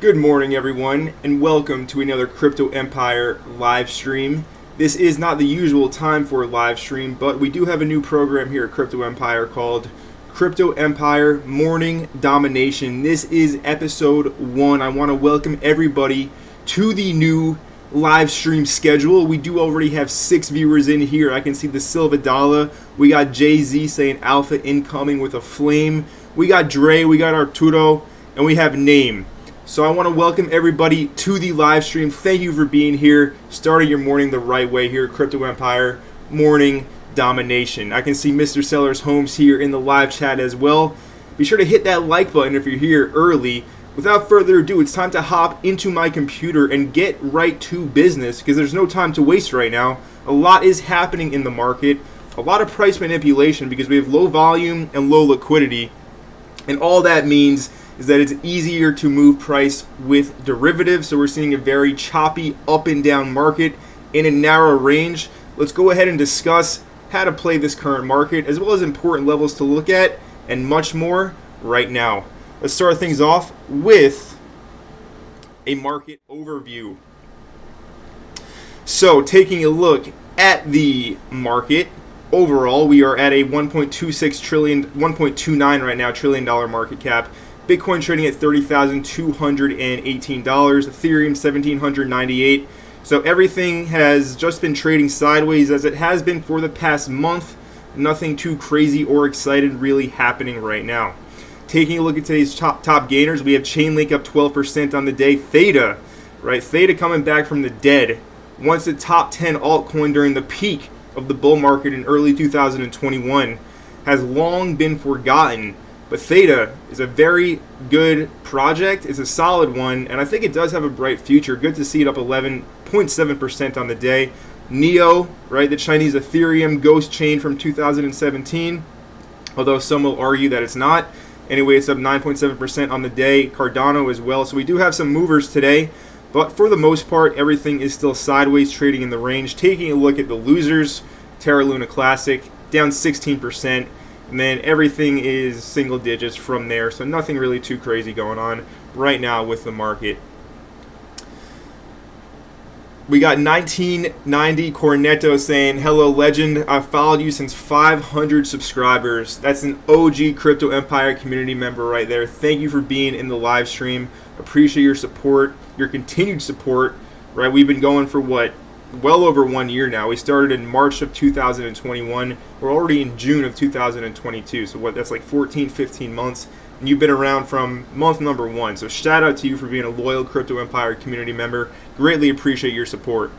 Good morning, everyone, and welcome to another Crypto Empire live stream. This is not the usual time for a live stream, but we do have a new program here at Crypto Empire called Crypto Empire Morning Domination. This is episode 1. I want to welcome everybody to the new live stream schedule. We do already have 6 viewers in here. I can see the Silvadala. We got Jay-Z saying Alpha incoming with a flame. We got Dre, we got Arturo, and we have Name. So I want to welcome everybody to the live stream. Thank you for being here, starting your morning the right way here at Crypto Empire Morning Domination. I can see Mr. Sellers Holmes here in the live chat as well. Be sure to hit that like button if you're here early. Without further ado, it's time to hop into my computer and get right to business because there's no time to waste right now. A lot is happening in the market, a lot of price manipulation because we have low volume and low liquidity. And all that means is that it's easier to move price with derivatives. So we're seeing a very choppy up and down market in a narrow range. Let's go ahead and discuss how to play this current market, as well as important levels to look at and much more right now. Let's start things off with a market overview. So taking a look at the market, overall, we are at a 1.26 trillion, 1.29 right now trillion dollar market cap. Bitcoin trading at $30,218. Ethereum $1,798. So everything has just been trading sideways as it has been for the past month. Nothing too crazy or exciting really happening right now. Taking a look at today's top gainers, we have Chainlink up 12% on the day. Theta, right? Theta coming back from the dead. Once the top 10 altcoin during the peak of the bull market in early 2021 has long been forgotten. But Theta is a very good project. It's a solid one, and I think it does have a bright future. Good to see it up 11.7% on the day. Neo, right, the Chinese Ethereum ghost chain from 2017, although some will argue that it's not. Anyway, it's up 9.7% on the day. Cardano as well. So we do have some movers today, but for the most part, everything is still sideways, trading in the range. Taking a look at the losers, Terra Luna Classic, down 16%. And then everything is single digits from there. So nothing really too crazy going on right now with the market. We got 1990 Cornetto saying, hello legend, I've followed you since 500 subscribers. That's an OG Crypto Empire community member right there. Thank you for being in the live stream. Appreciate your support, your continued support. Right, we've been going for what? Well over 1 year now. We started in March of 2021. We're already in June of 2022. So that's like 14, 15 months. And you've been around from month number 1. So shout out to you for being a loyal Crypto Empire community member. Greatly appreciate your support.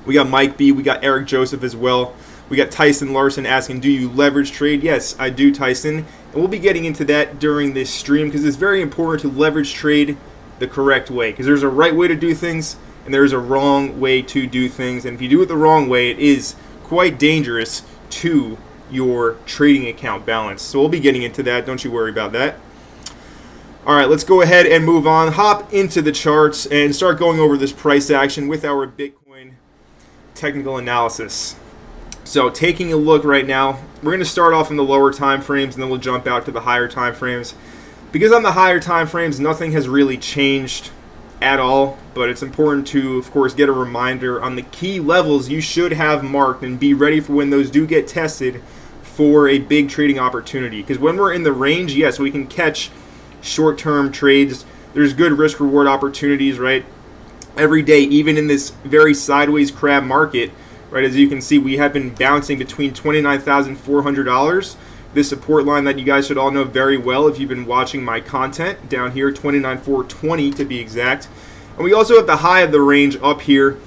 We got Mike B. We got Eric Joseph as well. We got Tyson Larson asking, do you leverage trade? Yes, I do, Tyson. And we'll be getting into that during this stream because it's very important to leverage trade the correct way. Because there's a right way to do things and there's a wrong way to do things. And if you do it the wrong way, it is quite dangerous to your trading account balance. So we'll be getting into that. Don't you worry about that. All right, let's go ahead and move on. Hop into the charts and start going over this price action with our Bitcoin technical analysis. So taking a look right now, we're going to start off in the lower time frames and then we'll jump out to the higher time frames. Because on the higher time frames, nothing has really changed at all, but it's important to, of course, get a reminder on the key levels you should have marked and be ready for when those do get tested for a big trading opportunity. Because when we're in the range, yes, we can catch short-term trades. There's good risk-reward opportunities, right? Every day, even in this very sideways crab market, right, as you can see, we have been bouncing between $29,400. This support line that you guys should all know very well if you've been watching my content down here, $29,420 to be exact. And we also have the high of the range up here.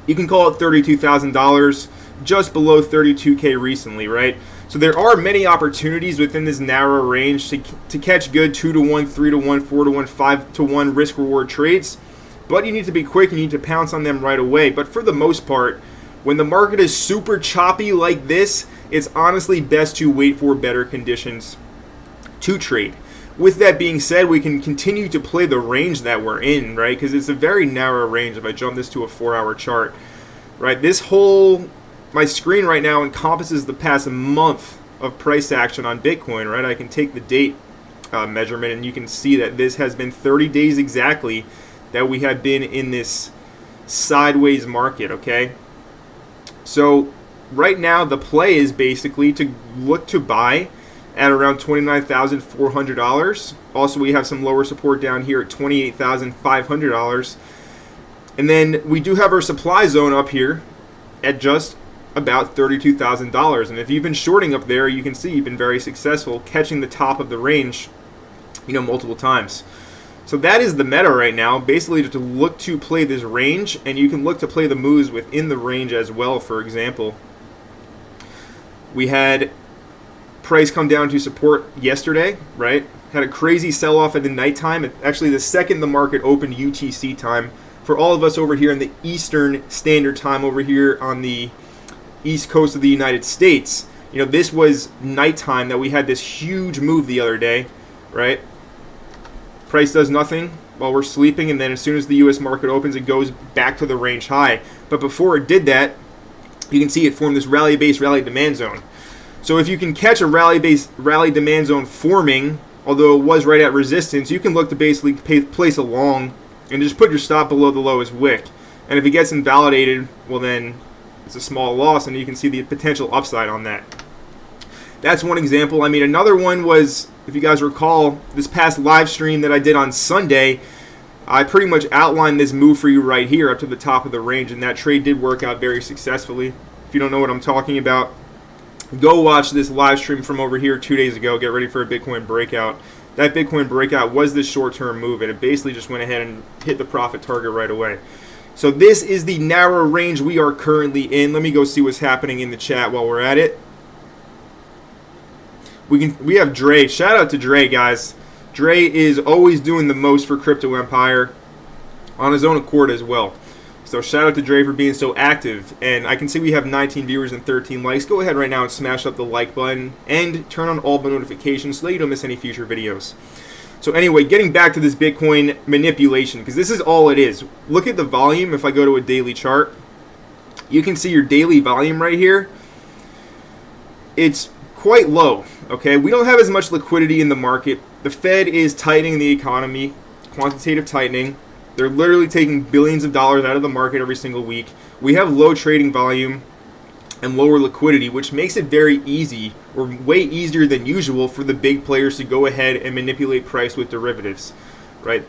You can call it $32,000, just below $32K recently, right? So there are many opportunities within this narrow range to catch good 2-to-1, 3-to-1, 4-to-1, 5-to-1 risk reward trades. But you need to be quick and you need to pounce on them right away. But for the most part, when the market is super choppy like this, it's honestly best to wait for better conditions to trade. With that being said, we can continue to play the range that we're in, right? Because it's a very narrow range. If I jump this to a 4-hour chart, right? My screen right now encompasses the past month of price action on Bitcoin, right? I can take the date measurement, and you can see that this has been 30 days exactly that we have been in this sideways market, okay? So right now the play is basically to look to buy at around $29,400. Also, we have some lower support down here at $28,500. And then we do have our supply zone up here at just about $32,000. And if you've been shorting up there, you can see you've been very successful catching the top of the range, multiple times. So that is the meta right now, basically to look to play this range, and you can look to play the moves within the range as well. For example, we had price come down to support yesterday, right? Had a crazy sell-off at the nighttime. Actually, the second the market opened UTC time, for all of us over here in the Eastern Standard Time over here on the East Coast of the United States, this was nighttime that we had this huge move the other day, right? Price does nothing while we're sleeping, and then as soon as the U.S. market opens, it goes back to the range high. But before it did that, you can see it formed this rally-based rally demand zone. So if you can catch a rally-based rally demand zone forming, although it was right at resistance, you can look to basically place a long and just put your stop below the lowest wick. And if it gets invalidated, well then it's a small loss, and you can see the potential upside on that. That's one example. Another one was, if you guys recall, this past live stream that I did on Sunday, I pretty much outlined this move for you right here up to the top of the range, and that trade did work out very successfully. If you don't know what I'm talking about, go watch this live stream from over here 2 days ago. Get ready for a Bitcoin breakout. That Bitcoin breakout was this short-term move, and it basically just went ahead and hit the profit target right away. So this is the narrow range we are currently in. Let me go see what's happening in the chat while we're at it. We have Dre. Shout out to Dre, guys. Dre is always doing the most for Crypto Empire on his own accord as well. So shout out to Dre for being so active. And I can see we have 19 viewers and 13 likes. Go ahead right now and smash up the like button and turn on all the notifications so that you don't miss any future videos. So anyway, getting back to this Bitcoin manipulation, because this is all it is. Look at the volume. If I go to a daily chart, you can see your daily volume right here. It's quite low, okay? We don't have as much liquidity in the market. The Fed is tightening the economy, quantitative tightening. They're literally taking billions of dollars out of the market every single week. We have low trading volume and lower liquidity, which makes it very easy, or way easier than usual, for the big players to go ahead and manipulate price with derivatives, right?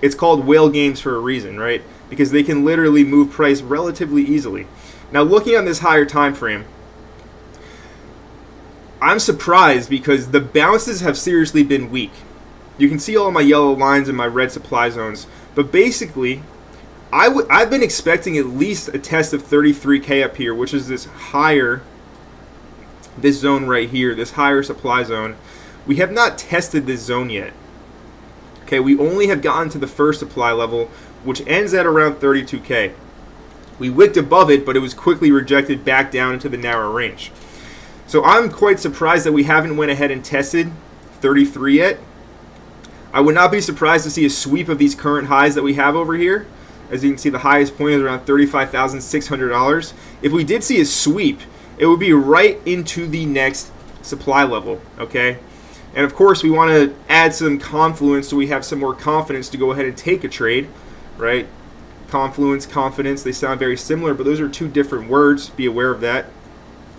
It's called whale games for a reason, right? Because they can literally move price relatively easily. Now, looking on this higher time frame, I'm surprised because the bounces have seriously been weak. You can see all my yellow lines and my red supply zones. But basically, I've been expecting at least a test of 33K up here, which is this zone right here, this higher supply zone. We have not tested this zone yet. Okay, we only have gotten to the first supply level, which ends at around 32K. We wicked above it, but it was quickly rejected back down into the narrow range. So I'm quite surprised that we haven't went ahead and tested 33 yet. I would not be surprised to see a sweep of these current highs that we have over here. As you can see, the highest point is around $35,600. If we did see a sweep, it would be right into the next supply level, okay? And of course, we want to add some confluence so we have some more confidence to go ahead and take a trade, right? Confluence, confidence, they sound very similar, but those are two different words. Be aware of that.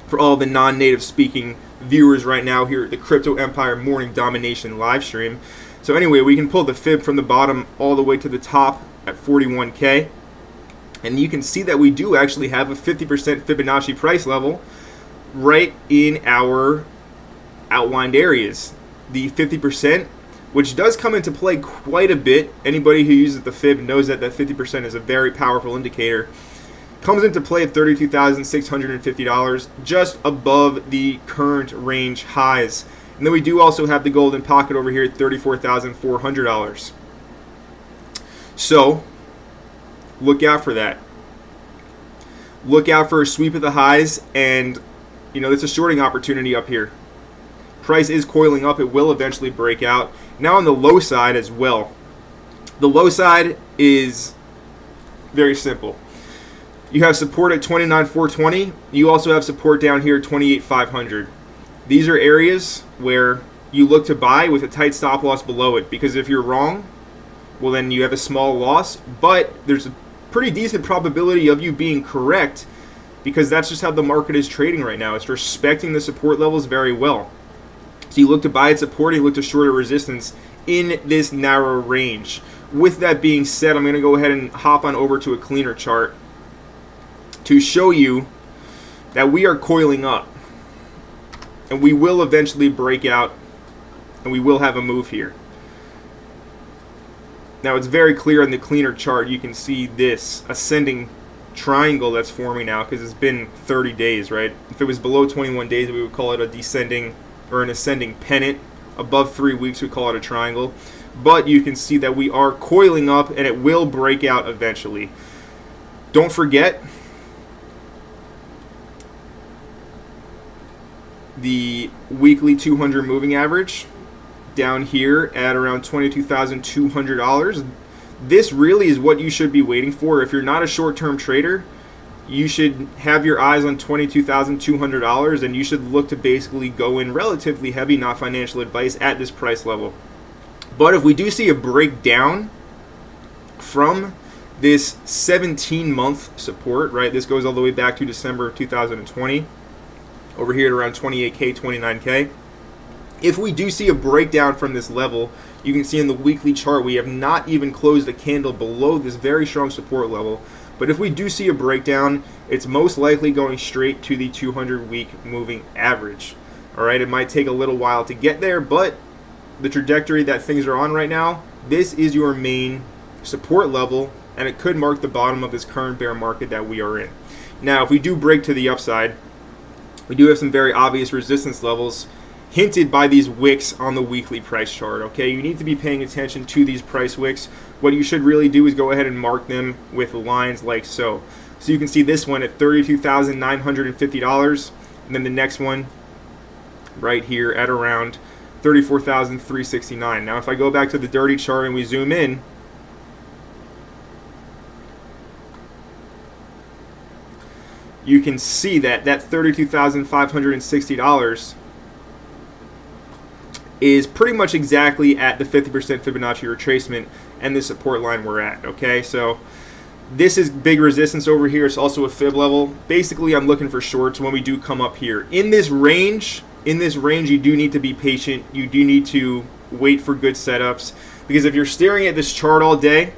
For all the non-native speaking viewers right now here at the Crypto Empire Morning Domination live stream. So anyway, we can pull the fib from the bottom all the way to the top at 41K. And you can see that we do actually have a 50% Fibonacci price level right in our outlined areas. The 50%, which does come into play quite a bit. Anybody who uses the fib knows that that 50% is a very powerful indicator. Comes into play at $32,650, just above the current range highs. And then we do also have the golden pocket over here at $34,400. So, look out for that. Look out for a sweep of the highs, and it's a shorting opportunity up here. Price is coiling up. It will eventually break out. Now on the low side as well. The low side is very simple. You have support at 29,420. You also have support down here at 28,500. These are areas where you look to buy with a tight stop loss below it, because if you're wrong, well, then you have a small loss, but there's a pretty decent probability of you being correct, because that's just how the market is trading right now. It's respecting the support levels very well. So you look to buy at support, and you look to short at resistance in this narrow range. With that being said, I'm going to go ahead and hop on over to a cleaner chart to show you that we are coiling up, and we will eventually break out, and we will have a move here. Now, it's very clear on the cleaner chart. You can see this ascending triangle that's forming now, because it's been 30 days, right? If it was below 21 days, we would call it a descending or an ascending pennant. Above 3 weeks, we call it a triangle. But you can see that we are coiling up, and it will break out eventually. Don't forget the weekly 200 moving average down here at around $22,200. This really is what you should be waiting for. If you're not a short-term trader, you should have your eyes on $22,200, and you should look to basically go in relatively heavy, not financial advice, at this price level. But if we do see a breakdown from this 17-month support, right, this goes all the way back to December of 2020, over here at around 28K, 29K. If we do see a breakdown from this level, you can see in the weekly chart we have not even closed a candle below this very strong support level. But if we do see a breakdown, it's most likely going straight to the 200-week moving average. All right, it might take a little while to get there, but the trajectory that things are on right now, this is your main support level, and it could mark the bottom of this current bear market that we are in. Now, if we do break to the upside, we do have some very obvious resistance levels hinted by these wicks on the weekly price chart. Okay, you need to be paying attention to these price wicks. What you should really do is go ahead and mark them with lines like so. So you can see this one at $32,950, and then the next one right here at around $34,369. Now, if I go back to the dirty chart and we zoom in, you can see that $32,560 is pretty much exactly at the 50% Fibonacci retracement and the support line we're at. Okay, so this is big resistance over here. It's also a fib level. Basically, I'm looking for shorts when we do come up here. In this range, you do need to be patient. You do need to wait for good setups, because if you're staring at this chart all day,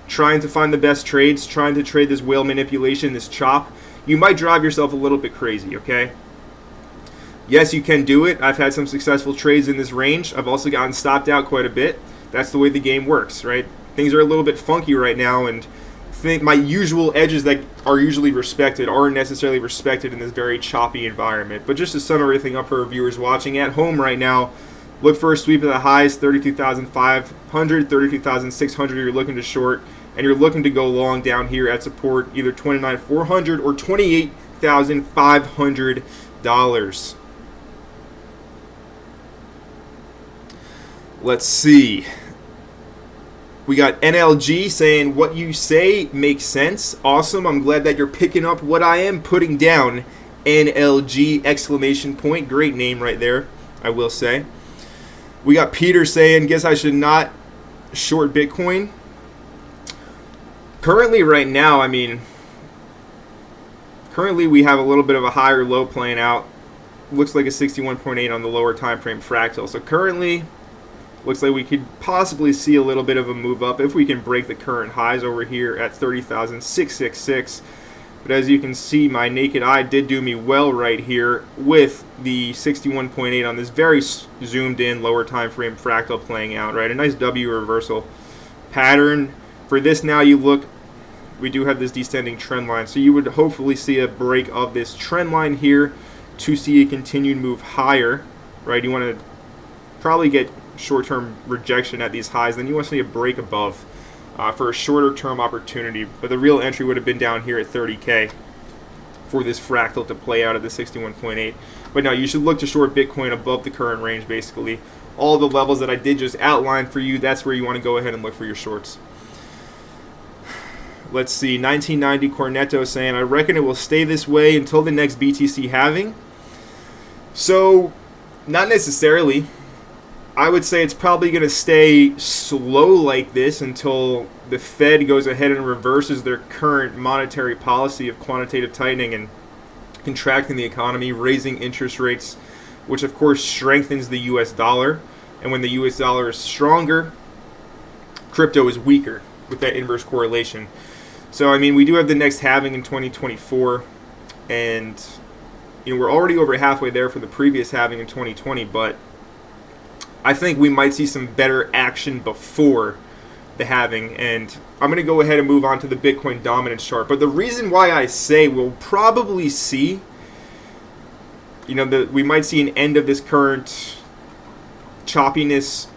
trying to find the best trades, trying to trade this whale manipulation, this chop, you might drive yourself a little bit crazy, okay? Yes, you can do it. I've had some successful trades in this range. I've also gotten stopped out quite a bit. That's the way the game works, right? Things are a little bit funky right now, and my usual edges that are usually respected aren't necessarily respected in this very choppy environment. But just to sum everything up for our viewers watching at home right now, look for a sweep of the highs, 32,500, 32,600 you're looking to short, and you're looking to go long down here at support, either 29,400 or $28,500. Let's see. We got NLG saying, what you say makes sense. Awesome. I'm glad that you're picking up what I am putting down. NLG exclamation point. Great name right there, I will say. We got Peter saying, guess I should not short Bitcoin. Currently right now, currently we have a little bit of a higher low playing out. Looks like a 61.8 on the lower time frame fractal. So currently, looks like we could possibly see a little bit of a move up if we can break the current highs over here at 30,666. But as you can see, my naked eye did do me well right here with the 61.8 on this very zoomed in lower time frame fractal playing out, right? A nice W reversal pattern. For this now, you look, we do have this descending trend line. So you would hopefully see a break of this trend line here to see a continued move higher, right? You want to probably get short-term rejection at these highs, then you want to see a break above for a shorter-term opportunity. But the real entry would have been down here at 30K for this fractal to play out at the 61.8. But now you should look to short Bitcoin above the current range, basically. All the levels that I did just outline for you, that's where you want to go ahead and look for your shorts. Let's see, 1990 Cornetto saying, I reckon it will stay this way until the next BTC halving. So, not necessarily. I would say it's probably going to stay slow like this until the Fed goes ahead and reverses their current monetary policy of quantitative tightening and contracting the economy, raising interest rates, which of course strengthens the US dollar. And when the US dollar is stronger, crypto is weaker with that inverse correlation. So, I mean, we do have the next halving in 2024, and we're already over halfway there for the previous halving in 2020, but I think we might see some better action before the halving, and I'm going to go ahead and move on to the Bitcoin dominance chart. But the reason why I say we'll probably see, we might see an end of this current choppiness,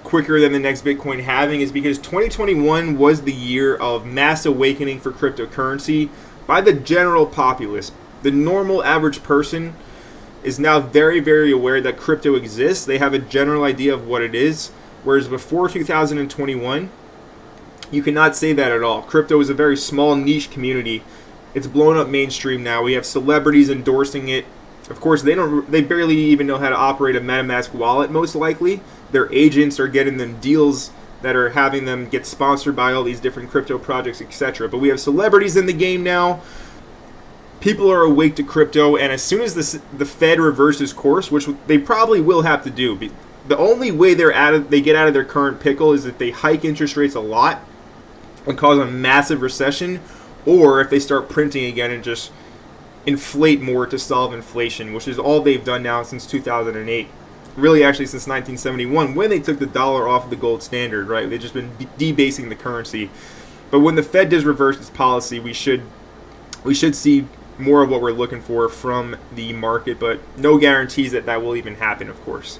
quicker than the next Bitcoin halving is because 2021 was the year of mass awakening for cryptocurrency by the general populace. The normal average person is now very, very aware that crypto exists. They have a general idea of what it is, whereas before 2021, you cannot say that at all. Crypto is a very small niche community. It's blown up mainstream now. We have celebrities endorsing it. Of course, they barely even know how to operate a MetaMask wallet, most likely. Their agents are getting them deals that are having them get sponsored by all these different crypto projects, etc. But we have celebrities in the game now. People are awake to crypto, and as soon as the Fed reverses course, which they probably will have to do, the only way they get out of their current pickle is if they hike interest rates a lot and cause a massive recession, or if they start printing again and just inflate more to solve inflation, which is all they've done now since 2008. Really, actually, since 1971, when they took the dollar off of the gold standard, right? They've just been debasing the currency. But when the Fed does reverse its policy, we should see more of what we're looking for from the market, but no guarantees that will even happen, of course.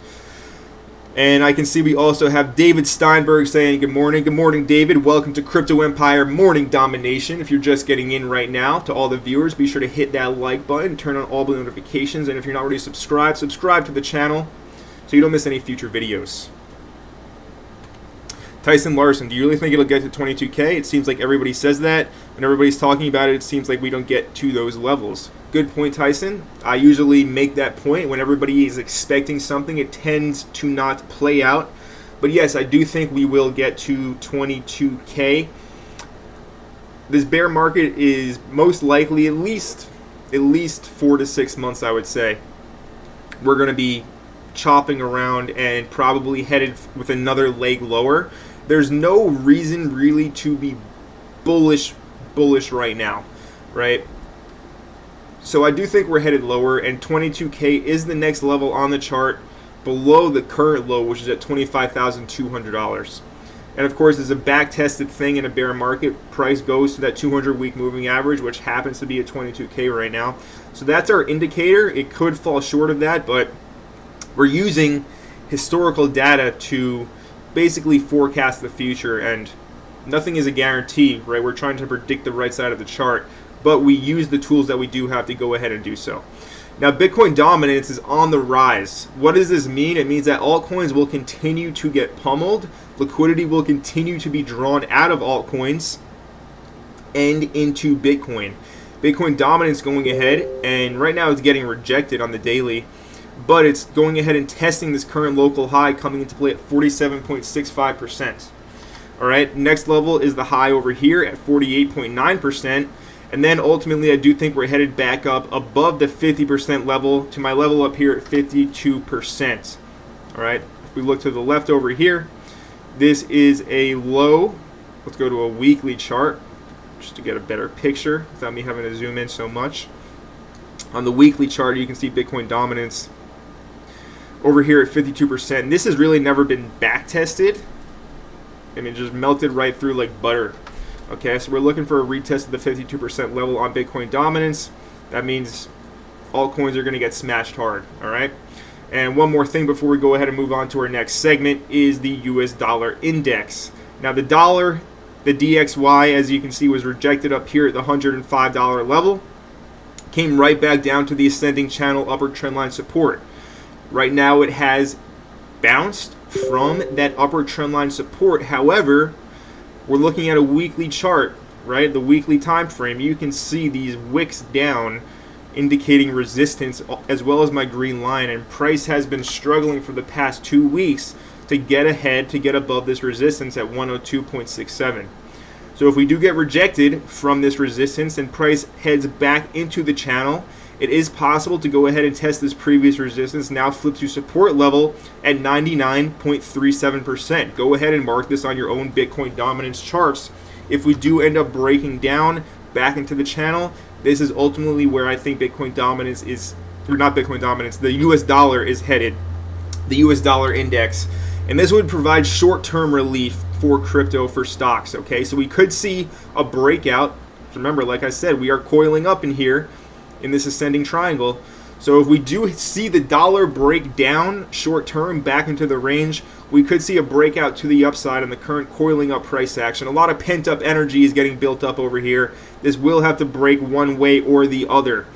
And I can see we also have David Steinberg saying good morning. Good morning, David. Welcome to Crypto Empire Morning Domination. If you're just getting in right now, to all the viewers, be sure to hit that like button, turn on all the notifications, and if you're not already subscribed to the channel so you don't miss any future videos. Tyson Larson, do you really think it'll get to 22K? It seems like everybody says that. When everybody's talking about it, it seems like we don't get to those levels. Good point, Tyson. I usually make that point when everybody is expecting something. It tends to not play out. But yes, I do think we will get to 22K. This bear market is most likely at least 4 to 6 months, I would say. We're going to be chopping around and probably headed with another leg lower. There's no reason really to be bullish right now, right? So I do think we're headed lower, and 22K is the next level on the chart below the current low, which is at $25,200. And of course, there's a back-tested thing in a bear market. Price goes to that 200-week moving average, which happens to be at 22K right now. So that's our indicator. It could fall short of that, but we're using historical data to basically forecast the future, and nothing is a guarantee, right? We're trying to predict the right side of the chart, but we use the tools that we do have to go ahead and do so. Now, Bitcoin dominance is on the rise. What does this mean? It means that altcoins will continue to get pummeled. Liquidity will continue to be drawn out of altcoins and into Bitcoin. Bitcoin dominance going ahead, and right now it's getting rejected on the daily, but it's going ahead and testing this current local high, coming into play at 47.65%. All right, next level is the high over here at 48.9%. And then ultimately, I do think we're headed back up above the 50% level to my level up here at 52%. All right, if we look to the left over here, this is a low. Let's go to a weekly chart just to get a better picture without me having to zoom in so much. On the weekly chart, you can see Bitcoin dominance over here at 52%. And this has really never been back tested. I mean, just melted right through like butter. Okay, so we're looking for a retest of the 52% level on Bitcoin dominance. That means altcoins are going to get smashed hard, all right? And one more thing before we go ahead and move on to our next segment is the US dollar index. Now, the dollar, the DXY, as you can see, was rejected up here at the $105 level. Came right back down to the ascending channel upper trendline support. Right now, it has bounced from that upper trendline support. However, we're looking at a weekly chart, right? The weekly time frame. You can see these wicks down indicating resistance, as well as my green line, and price has been struggling for the past 2 weeks to get ahead, to get above this resistance at 102.67. So if we do get rejected from this resistance and price heads back into the channel, it is possible to go ahead and test this previous resistance, now flip to support level at 99.37%. Go ahead and mark this on your own Bitcoin dominance charts. If we do end up breaking down back into the channel, this is ultimately where I think Bitcoin dominance is, or not Bitcoin dominance, the US dollar is headed, the US dollar index. And this would provide short-term relief for crypto, for stocks, okay? So we could see a breakout. Remember, like I said, we are coiling up in here in this ascending triangle. So if we do see the dollar break down short-term back into the range, we could see a breakout to the upside in the current coiling up price action. A lot of pent-up energy is getting built up over here. This will have to break one way or the other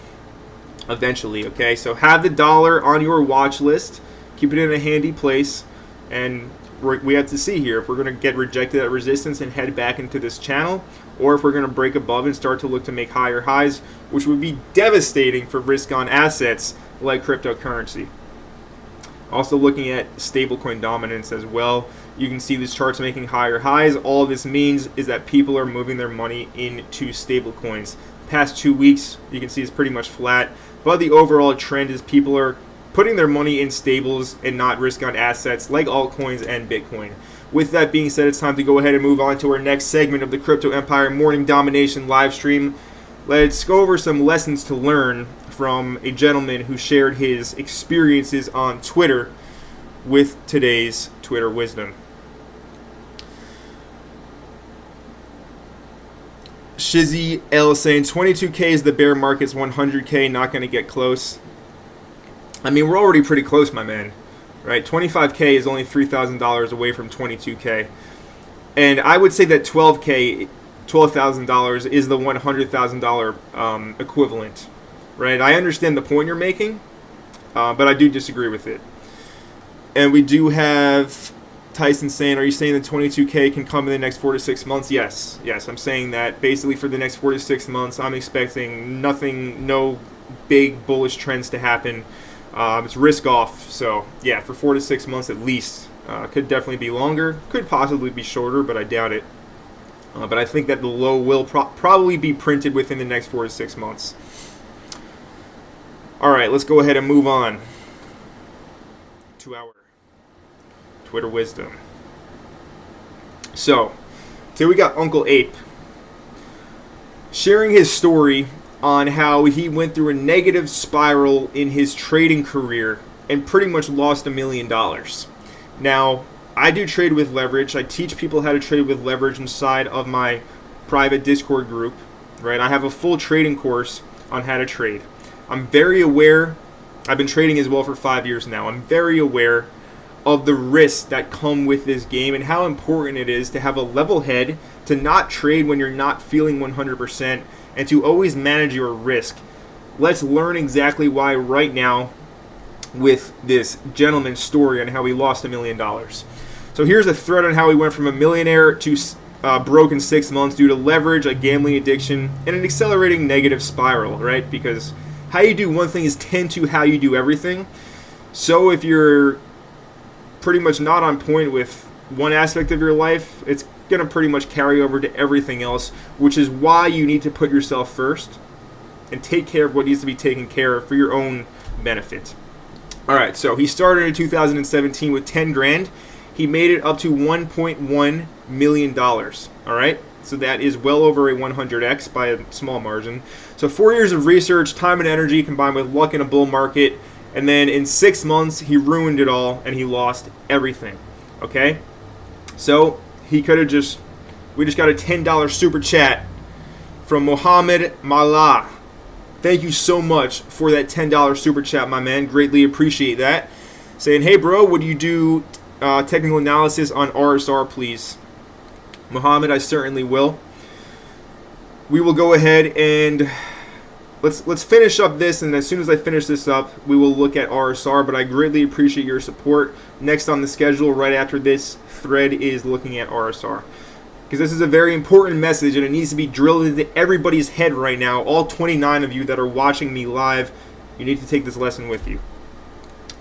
eventually, okay? So have the dollar on your watch list. Keep it in a handy place. And we have to see here if we're going to get rejected at resistance and head back into this channel, or if we're going to break above and start to look to make higher highs, which would be devastating for risk-on assets like cryptocurrency. Also looking at stablecoin dominance as well. You can see these charts making higher highs. All this means is that people are moving their money into stablecoins. Past 2 weeks, you can see it's pretty much flat, but the overall trend is people are putting their money in stables and not risk-on assets like altcoins and Bitcoin. With that being said, it's time to go ahead and move on to our next segment of the Crypto Empire Morning Domination live stream. Let's go over some lessons to learn from a gentleman who shared his experiences on Twitter with today's Twitter wisdom. Shizzy L saying 22K is the bear market's 100K, not going to get close. I mean, we're already pretty close, my man, right? 25K is only $3,000 away from 22K. And I would say that $12,000 is the $100,000 equivalent, right? I understand the point you're making, but I do disagree with it. And we do have Tyson saying, are you saying that 22K can come in the next 4 to 6 months? Yes, I'm saying that basically for the next 4 to 6 months, I'm expecting no big bullish trends to happen. It's risk off, so yeah, for 4 to 6 months at least. Could definitely be longer, could possibly be shorter, but I doubt it. But I think that the low will probably be printed within the next 4 to 6 months. All right, let's go ahead and move on to our Twitter wisdom. So, today we got Uncle Ape sharing his story on how he went through a negative spiral in his trading career and pretty much lost $1 million. Now, I do trade with leverage. I teach people how to trade with leverage inside of my private Discord group, right? I have a full trading course on how to trade. I'm very aware. I've been trading as well for 5 years now. I'm very aware of the risks that come with this game and how important it is to have a level head, to not trade when you're not feeling 100%, and to always manage your risk. Let's learn exactly why right now with this gentleman's story on how he lost $1 million. So here's a thread on how he went from a millionaire to broke in 6 months due to leverage, a gambling addiction, and an accelerating negative spiral, right? Because how you do one thing is 10 to how you do everything. So if you're pretty much not on point with one aspect of your life, it's going to pretty much carry over to everything else, which is why you need to put yourself first and take care of what needs to be taken care of for your own benefit. All right, so he started in 2017 with 10 grand. He made it up to $1.1 million, all right? So that is well over a 100x by a small margin. So 4 years of research, time and energy combined with luck in a bull market, and then in 6 months, he ruined it all and he lost everything, okay? So we just got a $10 super chat from Mohammed Malah. Thank you so much for that $10 super chat, my man. Greatly appreciate that. Saying, hey, bro, would you do technical analysis on RSR, please? Mohammed, I certainly will. We will go ahead and let's finish up this, and as soon as I finish this up, we will look at RSR, but I greatly appreciate your support. Next on the schedule, right after this thread, is looking at RSR. because this is a very important message and it needs to be drilled into everybody's head right now. All 29 of you that are watching me live, you need to take this lesson with you.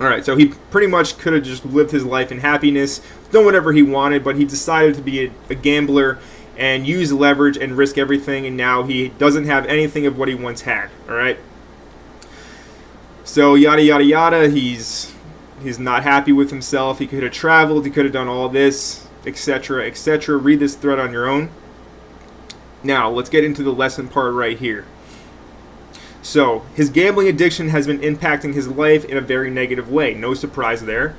All right, so he pretty much could have just lived his life in happiness, done whatever he wanted, but he decided to be a gambler and use leverage and risk everything, and now he doesn't have anything of what he once had. All right. So yada yada yada. He's not happy with himself. He could have traveled. He could have done all this, etc., etc. Read this thread on your own. Now let's get into the lesson part right here. So his gambling addiction has been impacting his life in a very negative way. No surprise there.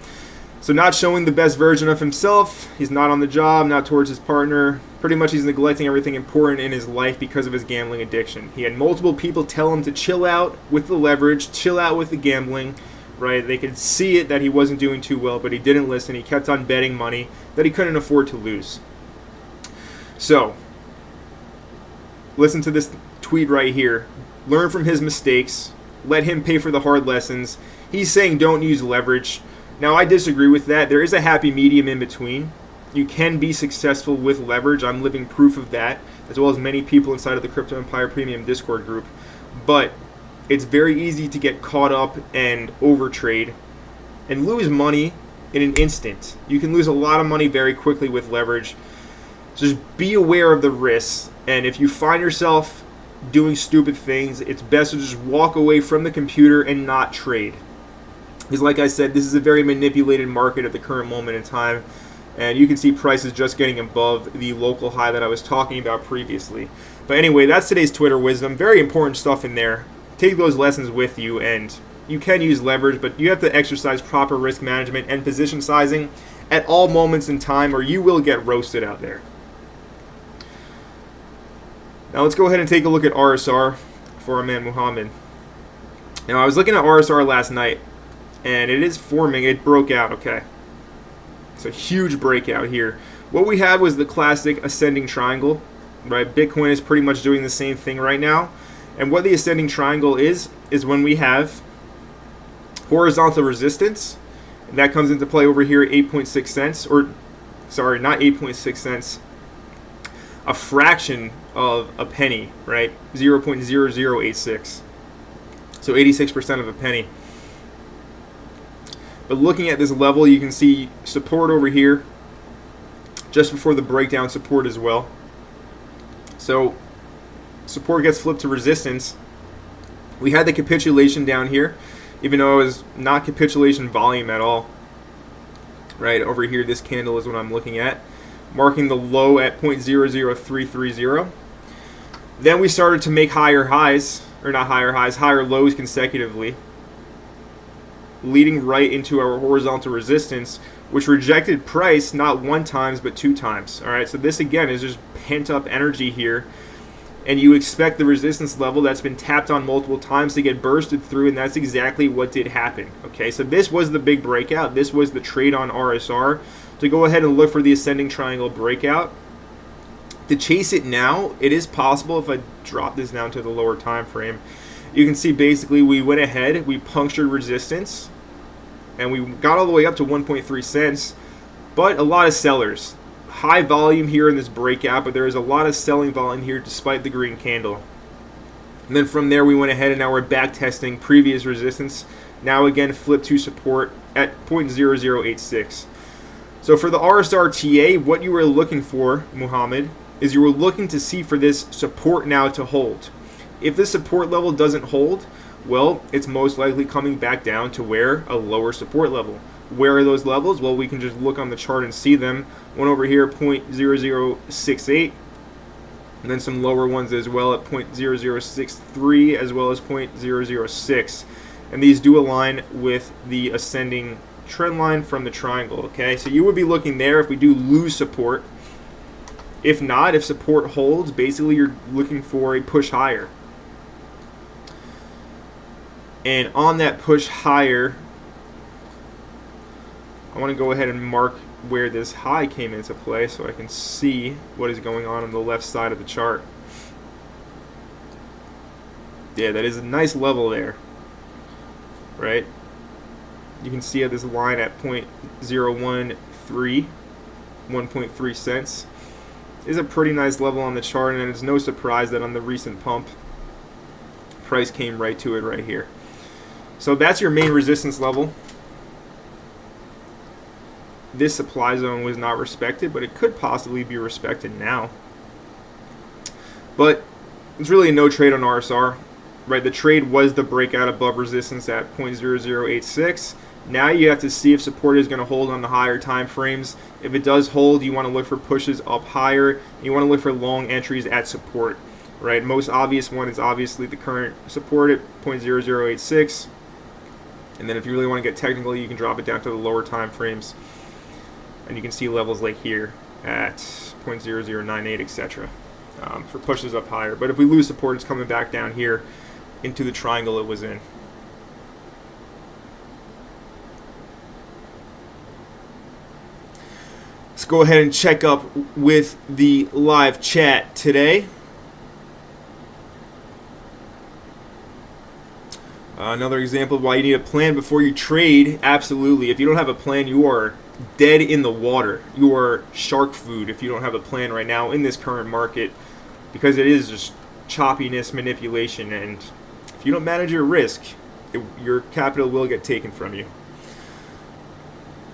So not showing the best version of himself. He's not on the job, not towards his partner. Pretty much he's neglecting everything important in his life because of his gambling addiction. He had multiple people tell him to chill out with the leverage, chill out with the gambling, right? They could see it that he wasn't doing too well, but he didn't listen. He kept on betting money that he couldn't afford to lose. So listen to this tweet right here. Learn from his mistakes. Let him pay for the hard lessons. He's saying don't use leverage. Now, I disagree with that. There is a happy medium in between. You can be successful with leverage. I'm living proof of that, as well as many people inside of the Crypto Empire Premium Discord group. But it's very easy to get caught up and overtrade and lose money in an instant. You can lose a lot of money very quickly with leverage. So just be aware of the risks. And if you find yourself doing stupid things, it's best to just walk away from the computer and not trade. Because like I said, this is a very manipulated market at the current moment in time, and you can see prices just getting above the local high that I was talking about previously. But anyway, that's today's Twitter wisdom. Very important stuff in there. Take those lessons with you, and you can use leverage, but you have to exercise proper risk management and position sizing at all moments in time, or you will get roasted out there. Now let's go ahead and take a look at RSR for our man Muhammad. Now I was looking at RSR last night, and it is forming. It broke out, okay. It's a huge breakout here. What we had was the classic ascending triangle, right? Bitcoin is pretty much doing the same thing right now. And what the ascending triangle is when we have horizontal resistance. And that comes into play over here at 8.6 cents, or sorry, not 8.6 cents. A fraction of a penny, right? 0.0086. So 86% of a penny. But looking at this level, you can see support over here, just before the breakdown support as well. So support gets flipped to resistance. We had the capitulation down here, even though it was not capitulation volume at all. Right over here, this candle is what I'm looking at, marking the low at 0.00330. Then we started to make higher highs, or not higher highs, higher lows consecutively, leading right into our horizontal resistance, which rejected price not one time but two times. All right, so this again is just pent up energy here, and you expect the resistance level that's been tapped on multiple times to get bursted through, and that's exactly what did happen. Okay, so this was the big breakout. This was the trade on RSR to go ahead and look for the ascending triangle breakout. To chase it now, it is possible. If I drop this down to the lower time frame, you can see basically we went ahead, we punctured resistance, and we got all the way up to 1.3 cents, but a lot of sellers. High volume here in this breakout, but there is a lot of selling volume here despite the green candle. And then from there we went ahead, and now we're back testing previous resistance. Now again flipped to support at 0.0086. So for the RSR TA, what you were looking for, Muhammad, is you were looking to see for this support now to hold. If this support level doesn't hold, well, it's most likely coming back down to where a lower support level. Where are those levels? Well, we can just look on the chart and see them. One over here, 0.0068, and then some lower ones as well at 0.0063, as well as 0.006. And these do align with the ascending trend line from the triangle, okay? So you would be looking there if we do lose support. If not, if support holds, basically you're looking for a push higher. And on that push higher, I want to go ahead and mark where this high came into play so I can see what is going on the left side of the chart. Yeah, that is a nice level there, right? You can see this line at 0.013, 1.3 cents. is a pretty nice level on the chart, and it's no surprise that on the recent pump, price came right to it right here. So that's your main resistance level. This supply zone was not respected, but it could possibly be respected now. But it's really a no trade on RSR, right? The trade was the breakout above resistance at 0.0086. Now you have to see if support is going to hold on the higher time frames. If it does hold, you want to look for pushes up higher. You want to look for long entries at support, right? Most obvious one is obviously the current support at 0.0086. And then if you really want to get technical, you can drop it down to the lower time frames. And you can see levels like here at 0.0098, etc. For pushes up higher. But if we lose support, it's coming back down here into the triangle it was in. Let's go ahead and check up with the live chat today. Another example of why you need a plan before you trade. Absolutely. If you don't have a plan, you are dead in the water. You are shark food if you don't have a plan right now in this current market, because it is just choppiness, manipulation, and if you don't manage your risk, your capital will get taken from you.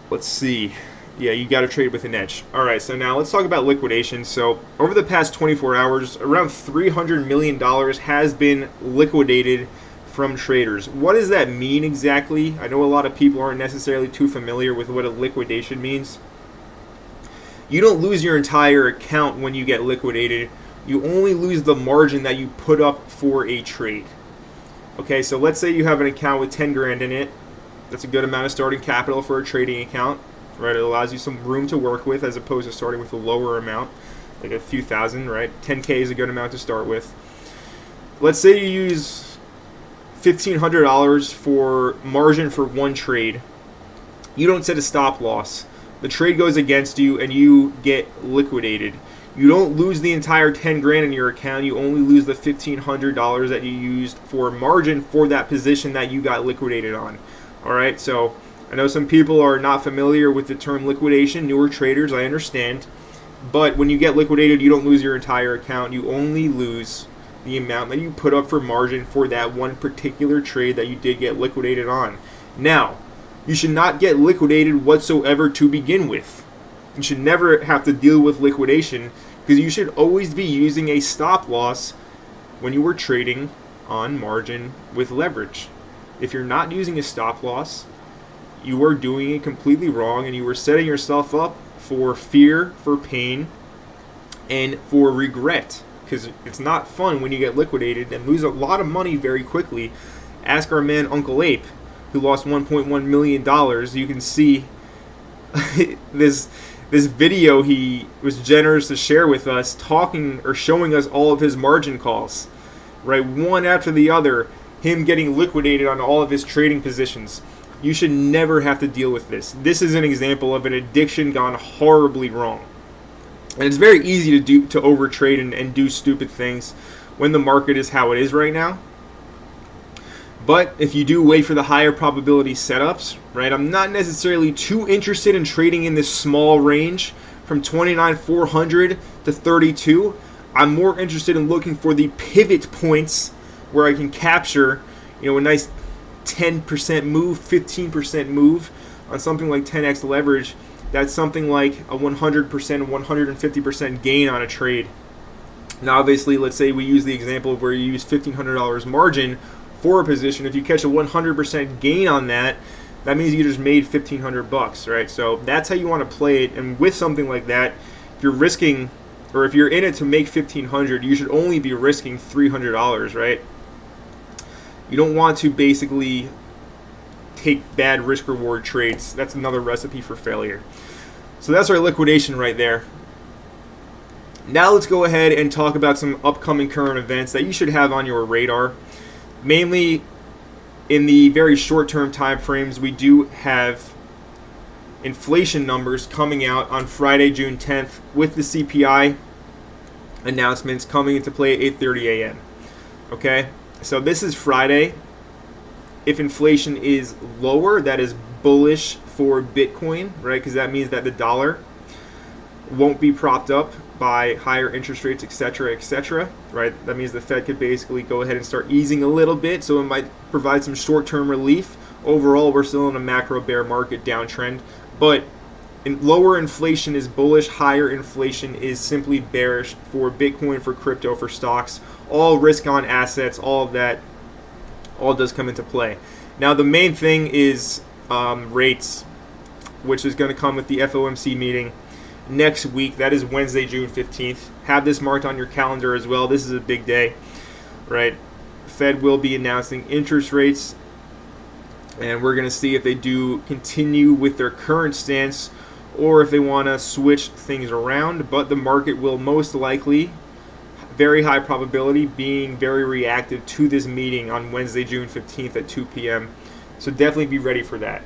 Let's see. Yeah, you got to trade with an edge. All right, so now let's talk about liquidation. So over the past 24 hours, around $300 million has been liquidated from traders. What does that mean exactly? I know a lot of people aren't necessarily too familiar with what a liquidation means. You don't lose your entire account when you get liquidated. You only lose the margin that you put up for a trade. Okay, so let's say you have an account with 10 grand in it. That's a good amount of starting capital for a trading account, right? It allows you some room to work with as opposed to starting with a lower amount, like a few thousand, right? 10K is a good amount to start with. Let's say you use $1,500 for margin for one trade. You don't set a stop loss. The trade goes against you and you get liquidated. You don't lose the entire 10 grand in your account. You only lose the $1,500 that you used for margin for that position that you got liquidated on. All right, so I know some people are not familiar with the term liquidation, newer traders, I understand. But when you get liquidated, you don't lose your entire account. You only lose the amount that you put up for margin for that one particular trade that you did get liquidated on. Now, you should not get liquidated whatsoever to begin with. You should never have to deal with liquidation, because you should always be using a stop loss when you were trading on margin with leverage. If you're not using a stop loss, you are doing it completely wrong, and you are setting yourself up for fear, for pain, and for regret. Because it's not fun when you get liquidated and lose a lot of money very quickly. Ask our man Uncle Ape, who lost $1.1 million. You can see this video he was generous to share with us, talking or showing us all of his margin calls, right? One after the other, him getting liquidated on all of his trading positions. You should never have to deal with this. This is an example of an addiction gone horribly wrong. And it's very easy to overtrade and do stupid things when the market is how it is right now. But if you do wait for the higher probability setups, right, I'm not necessarily too interested in trading in this small range from 29,400 to 32. I'm more interested in looking for the pivot points where I can capture, a nice 10% move, 15% move on something like 10x leverage. That's something like a 100%, 150% gain on a trade. Now, obviously, let's say we use the example of where you use $1,500 margin for a position. If you catch a 100% gain on that, that means you just made $1,500, right? So that's how you want to play it. And with something like that, if you're risking, or if you're in it to make $1,500, you should only be risking $300, right? You don't want to basically take bad risk-reward trades. That's another recipe for failure. So that's our liquidation right there. Now let's go ahead and talk about some upcoming current events that you should have on your radar. Mainly in the very short-term time frames, we do have inflation numbers coming out on Friday, June 10th, with the CPI announcements coming into play at 8:30 a.m. Okay, so this is Friday. If inflation is lower, that is bullish for Bitcoin, right? Because that means that the dollar won't be propped up by higher interest rates, etc., right? That means the Fed could basically go ahead and start easing a little bit, so it might provide some short-term relief. Overall, we're still in a macro bear market downtrend, but lower inflation is bullish, higher inflation is simply bearish for Bitcoin, for crypto, for stocks, all risk-on assets, all of that, all does come into play. Now, the main thing is rates, which is going to come with the FOMC meeting next week. That is Wednesday, June 15th. Have this marked on your calendar as well. This is a big day, right? Fed will be announcing interest rates, and we're going to see if they do continue with their current stance or if they want to switch things around. But the market will most likely, very high probability, being very reactive to this meeting on Wednesday, June 15th at 2 p.m. So definitely be ready for that.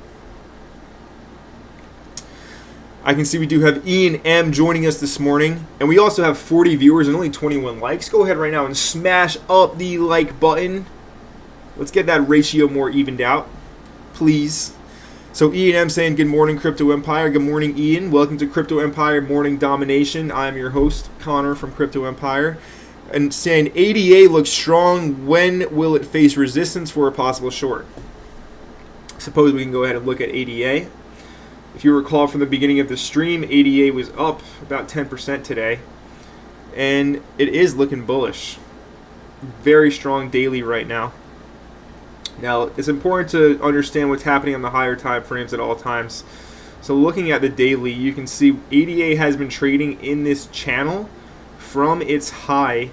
I can see we do have Ian M joining us this morning, and we also have 40 viewers and only 21 likes. Go ahead right now and smash up the like button. Let's get that ratio more evened out, please. So Ian M saying, good morning, Crypto Empire. Good morning, Ian. Welcome to Crypto Empire Morning Domination. I'm your host, Connor from Crypto Empire. And saying, ADA looks strong. When will it face resistance for a possible short? Suppose we can go ahead and look at ADA. If you recall from the beginning of the stream, ADA was up about 10% today, and it is looking bullish. Very strong daily right now. Now, it's important to understand what's happening on the higher time frames at all times. So looking at the daily, you can see ADA has been trading in this channel from its high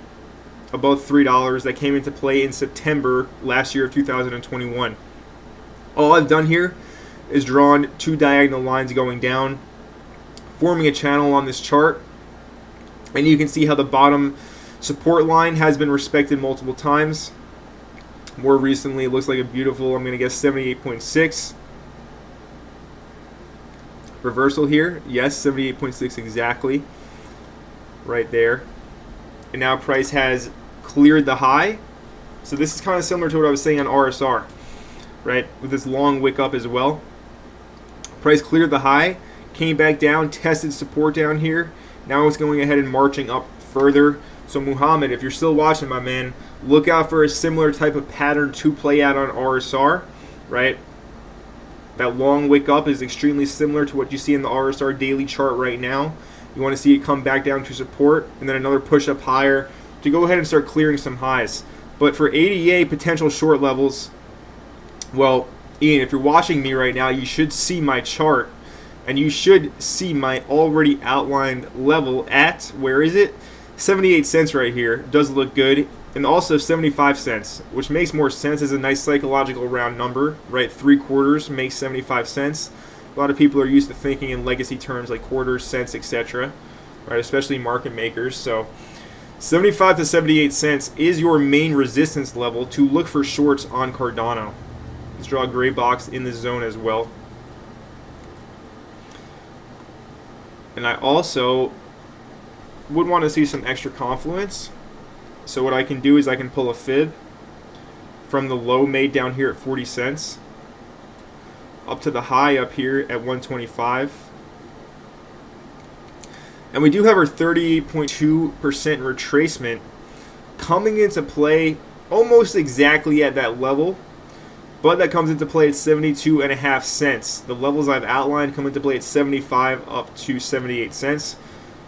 above $3 that came into play in September last year of 2021. All I've done here is drawn two diagonal lines going down, forming a channel on this chart. And you can see how the bottom support line has been respected multiple times. More recently, it looks like a beautiful, I'm going to guess 78.6. Reversal here. Yes, 78.6 exactly. Right there. And now price has cleared the high. So this is kind of similar to what I was saying on RSR, right? With this long wick up as well. Price cleared the high, came back down, tested support down here. Now it's going ahead and marching up further. So Muhammad, if you're still watching, my man, look out for a similar type of pattern to play out on RSR, right? That long wick up is extremely similar to what you see in the RSR daily chart right now. You want to see it come back down to support and then another push up higher to go ahead and start clearing some highs. But for ADA potential short levels, well, Ian, if you're watching me right now, you should see my chart, and you should see my already outlined level at, where is it? 78 cents right here. Does look good. And also 75 cents, which makes more sense as a nice psychological round number, right? 3/4 makes 75 cents. A lot of people are used to thinking in legacy terms like quarters, cents, etc., right? Especially market makers. So 75 to 78 cents is your main resistance level to look for shorts on Cardano. Let's draw a gray box in this zone as well. And I also would want to see some extra confluence. So what I can do is I can pull a fib from the low made down here at 40 cents up to the high up here at 125. And we do have our 38.2% retracement coming into play almost exactly at that level. But that comes into play at 72.5 cents. The levels I've outlined come into play at 75 up to 78 cents.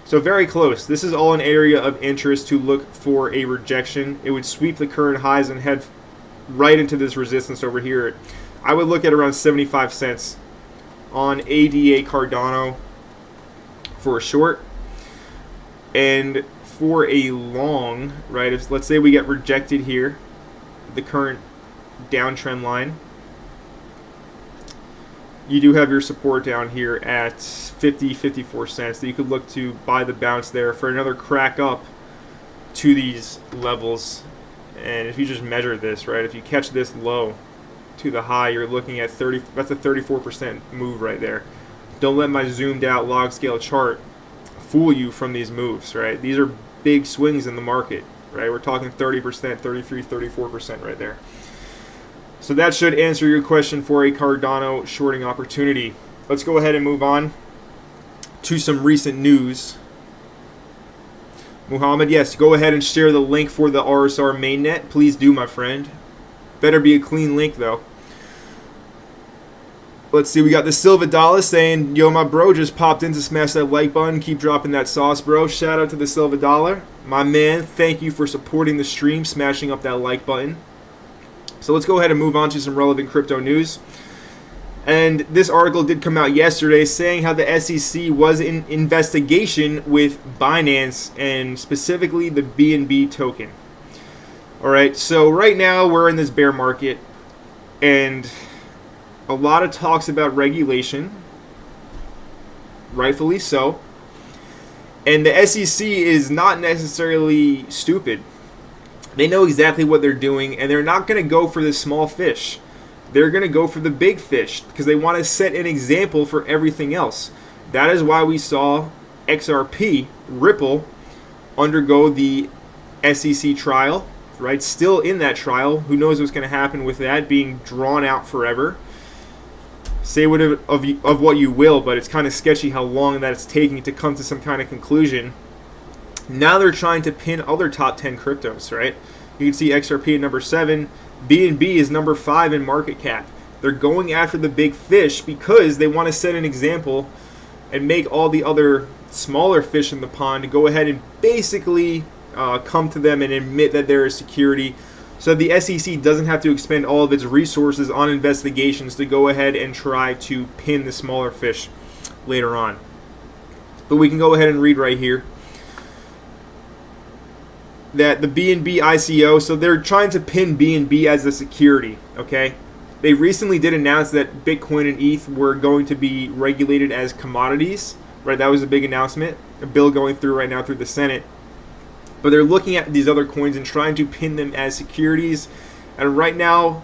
So very close. This is all an area of interest to look for a rejection. It would sweep the current highs and head right into this resistance over here. I would look at around 75 cents on ADA Cardano for a short. And for a long, right, if let's say we get rejected here, the current downtrend line, you do have your support down here at 54 cents that you could look to buy the bounce there for another crack up to these levels. And if you just measure this, right, if you catch this low to the high, you're looking at 30, that's a 34% move right there. Don't let my zoomed out log scale chart fool you from these moves, right? These are big swings in the market, right? We're talking 30%, 33, 34% right there. So that should answer your question for a Cardano shorting opportunity. Let's go ahead and move on to some recent news. Muhammad, yes, go ahead and share the link for the RSR mainnet. Please do, my friend. Better be a clean link, though. Let's see, we got the Silva Dollar saying, yo, my bro just popped in to smash that like button. Keep dropping that sauce, bro. Shout out to the Silva Dollar. My man, thank you for supporting the stream, smashing up that like button. So let's go ahead and move on to some relevant crypto news. And this article did come out yesterday saying how the SEC was in investigation with Binance and specifically the BNB token. All right, so right now we're in this bear market and a lot of talks about regulation, rightfully so. And the SEC is not necessarily stupid. They know exactly what they're doing, and they're not going to go for the small fish. They're going to go for the big fish because they want to set an example for everything else. That is why we saw XRP, Ripple, undergo the SEC trial, right? Still in that trial. Who knows what's going to happen with that being drawn out forever. Say what of what you will, but it's kind of sketchy how long that it's taking to come to some kind of conclusion. Now they're trying to pin other top 10 cryptos, right? You can see XRP at number 7. BNB is number 5 in market cap. They're going after the big fish because they want to set an example and make all the other smaller fish in the pond go ahead and basically come to them and admit that they're a security, so the SEC doesn't have to expend all of its resources on investigations to go ahead and try to pin the smaller fish later on. But we can go ahead and read right here that the BNB ICO, so they're trying to pin BNB as a security, okay? They recently did announce that Bitcoin and ETH were going to be regulated as commodities, right? That was a big announcement, a bill going through right now through the Senate. But they're looking at these other coins and trying to pin them as securities. And right now,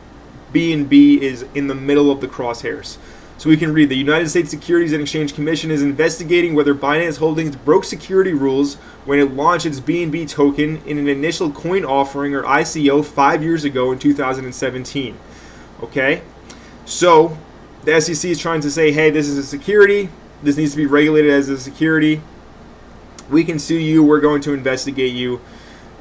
BNB is in the middle of the crosshairs. So we can read, the United States Securities and Exchange Commission is investigating whether Binance Holdings broke security rules when it launched its BNB token in an initial coin offering, or ICO, 5 years ago in 2017. Okay? So the SEC is trying to say, hey, this is a security. This needs to be regulated as a security. We can sue you. We're going to investigate you.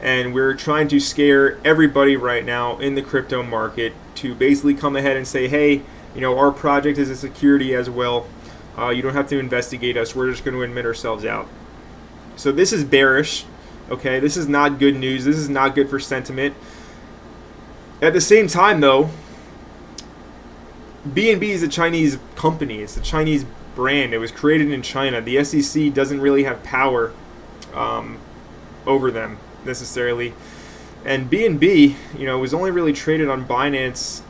And we're trying to scare everybody right now in the crypto market to basically come ahead and say, hey, you know, our project is a security as well. You don't have to investigate us. We're just going to admit ourselves out. So this is bearish. Okay, this is not good news. This is not good for sentiment. At the same time, though, BNB is a Chinese company. It's a Chinese brand. It was created in China. The SEC doesn't really have power over them necessarily. And BNB, you know, was only really traded on Binance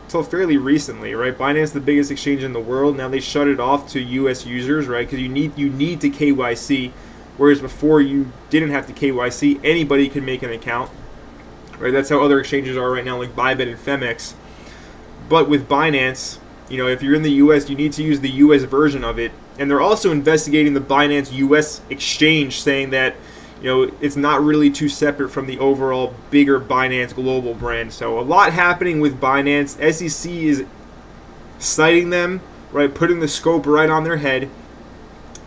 until fairly recently, right? Binance, the biggest exchange in the world. Now they shut it off to U.S. users, right? Because you need to KYC, whereas before you didn't have to KYC. Anybody could make an account, right? That's how other exchanges are right now, like Bybit and Femex. But with Binance, you know, if you're in the U.S., you need to use the U.S. version of it. And they're also investigating the Binance U.S. exchange, saying that, you know, it's not really too separate from the overall bigger Binance global brand. So a lot happening with Binance. SEC is citing them, right, putting the scope right on their head,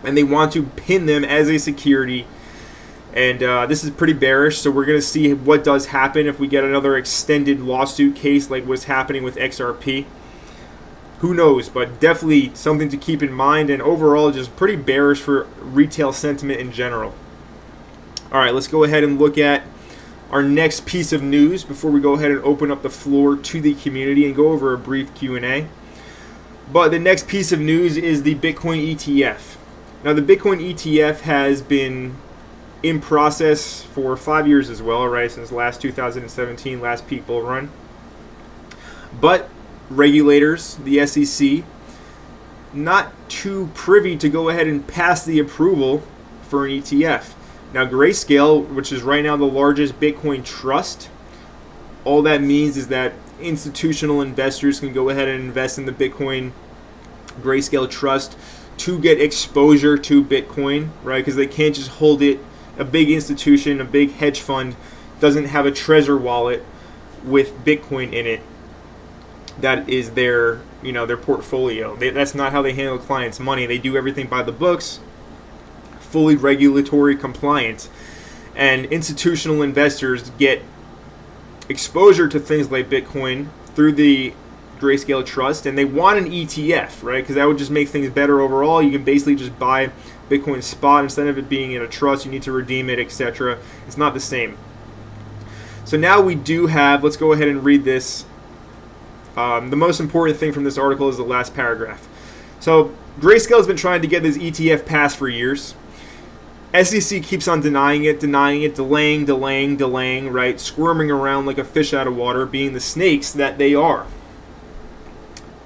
and they want to pin them as a security. And this is pretty bearish, so we're going to see what does happen if we get another extended lawsuit case like what's happening with XRP. Who knows, but definitely something to keep in mind, and overall just pretty bearish for retail sentiment in general. All right, let's go ahead and look at our next piece of news before we go ahead and open up the floor to the community and go over a brief Q&A. But the next piece of news is the Bitcoin ETF. Now, the Bitcoin ETF has been in process for 5 years as well, right, since last 2017, last peak bull run. But regulators, the SEC, not too privy to go ahead and pass the approval for an ETF. Now, Grayscale, which is right now the largest Bitcoin trust, all that means is that institutional investors can go ahead and invest in the Bitcoin Grayscale trust to get exposure to Bitcoin, right? Because they can't just hold it. A big institution, a big hedge fund doesn't have a treasure wallet with Bitcoin in it. That is their, you know, their portfolio. That's not how they handle clients' money. They do everything by the books, fully regulatory compliant. And institutional investors get exposure to things like Bitcoin through the Grayscale Trust, and they want an ETF, right? Because that would just make things better overall. You can basically just buy Bitcoin spot instead of it being in a trust. You need to redeem it, etc. It's not the same. So now we do have, let's go ahead and read this. The most important thing from this article is the last paragraph. So Grayscale has been trying to get this ETF passed for years. SEC keeps on denying it, delaying, right? Squirming around like a fish out of water, being the snakes that they are.